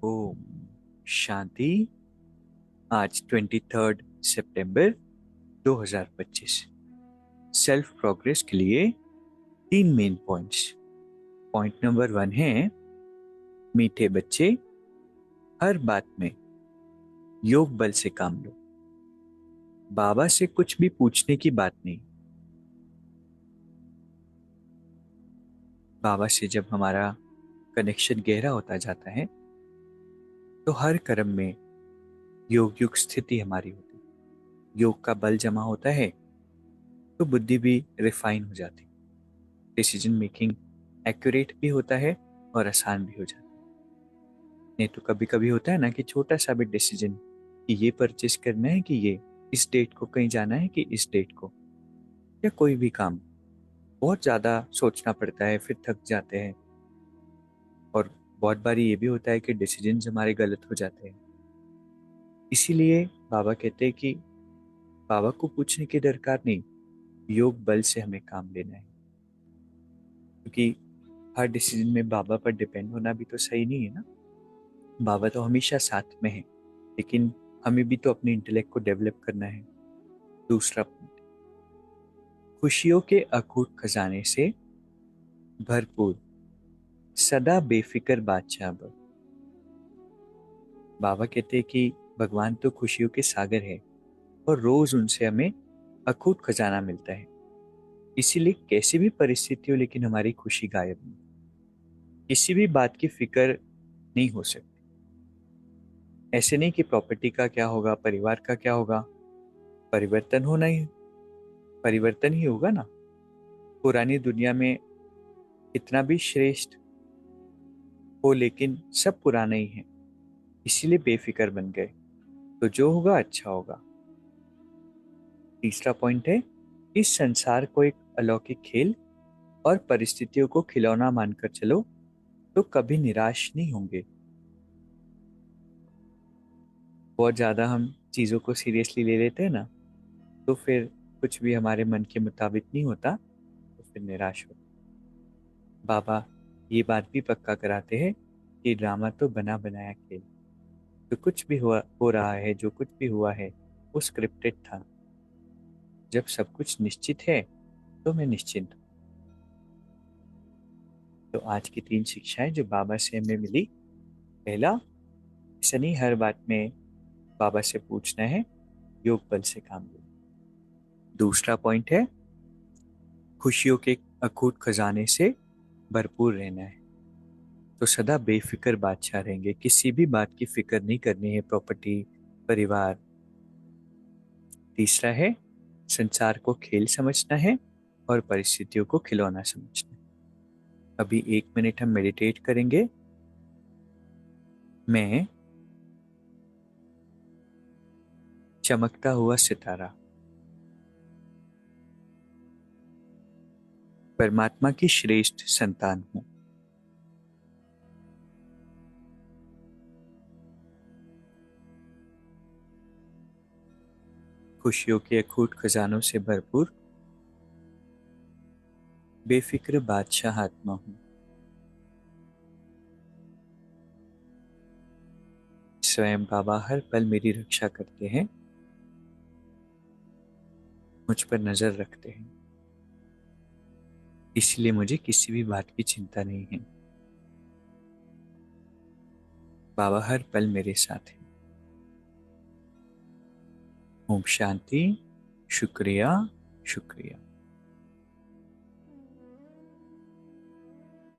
ओम शांति। आज 23 सितंबर 2025। Self progress के लिए 3 मेन पॉइंट्स। पॉइंट नंबर 1 है, मीठे बच्चे, हर बात में योग बल से काम लो। बाबा से कुछ भी पूछने की बात नहीं। बाबा से जब हमारा कनेक्शन गहरा होता जाता है तो हर कर्म में योग युक्त स्थिति हमारी होती है। योग का बल जमा होता है तो बुद्धि भी रिफाइन हो जाती है। डिसीजन मेकिंग एक्यूरेट भी होता है और आसान भी हो जाता है। नहीं तो कभी कभी होता है ना कि छोटा सा भी डिसीजन कि ये परचेस करना है कि ये इस डेट को कहीं जाना है कि इस डेट को, या कोई भी काम बहुत ज़्यादा सोचना पड़ता है, फिर थक जाते हैं। और बहुत बारी ये भी होता है कि डिसीजन हमारे गलत हो जाते हैं। इसीलिए बाबा कहते हैं कि बाबा को पूछने की दरकार नहीं, योग बल से हमें काम लेना है। क्योंकि हर डिसीजन में बाबा पर डिपेंड होना भी तो सही नहीं है ना। बाबा तो हमेशा साथ में है, लेकिन हमें भी तो अपने इंटेलेक्ट को डेवलप करना है। दूसरा पॉइंट, खुशियों के अकूट खजाने से भरपूर सदा बेफिक्र बादशाह बन। बाबा कहते हैं कि भगवान तो खुशियों के सागर है और रोज उनसे हमें अकूट खजाना मिलता है। इसीलिए कैसी भी परिस्थिति हो, लेकिन हमारी खुशी गायब नहीं। किसी भी बात की फिक्र नहीं हो सकती। ऐसे नहीं कि प्रॉपर्टी का क्या होगा, परिवार का क्या होगा। परिवर्तन होना ही, परिवर्तन ही होगा ना। पुरानी दुनिया में इतना भी श्रेष्ठ हो, लेकिन सब पुराना ही है। इसीलिए बेफिक्र बन गए, तो जो होगा अच्छा होगा। तीसरा पॉइंट है, इस संसार को एक अलौकिक खेल और परिस्थितियों को खिलौना मानकर चलो तो कभी निराश नहीं होंगे। बहुत ज्यादा हम चीजों को सीरियसली ले लेते हैं ना, तो फिर कुछ भी हमारे मन के मुताबिक नहीं होता, तो फिर निराश हो। बाबा ये बात भी पक्का कराते हैं कि ड्रामा तो बना बनाया खेल। जो कुछ भी हुआ हो रहा है, जो कुछ भी हुआ है, वो स्क्रिप्टेड था। जब सब कुछ निश्चित है तो मैं निश्चिंत हूँ। तो आज की 3 शिक्षाएं जो बाबा से हमें मिली। पहला, ऐसा नहीं हर बात में बाबा से पूछना है, योग बल से काम लो। दूसरा पॉइंट है, खुशियों के अकूट खजाने से भरपूर रहना है तो सदा बेफिक्र बादशाह रहेंगे। किसी भी बात की फिक्र नहीं करनी है, प्रॉपर्टी, परिवार। तीसरा है, संसार को खेल समझना है और परिस्थितियों को खिलौना समझना है। अभी 1 मिनट हम मेडिटेट करेंगे। मैं चमकता हुआ सितारा, परमात्मा की श्रेष्ठ संतान हूँ। खुशियों के अखूट खजानों से भरपूर बेफिक्र बादशाह आत्मा हूँ। स्वयं बाबा हर पल मेरी रक्षा करते हैं, मुझ पर नजर रखते हैं। इसलिए मुझे किसी भी बात की चिंता नहीं है। बाबा हर पल मेरे साथ हैं। ओम शांति। शुक्रिया, शुक्रिया।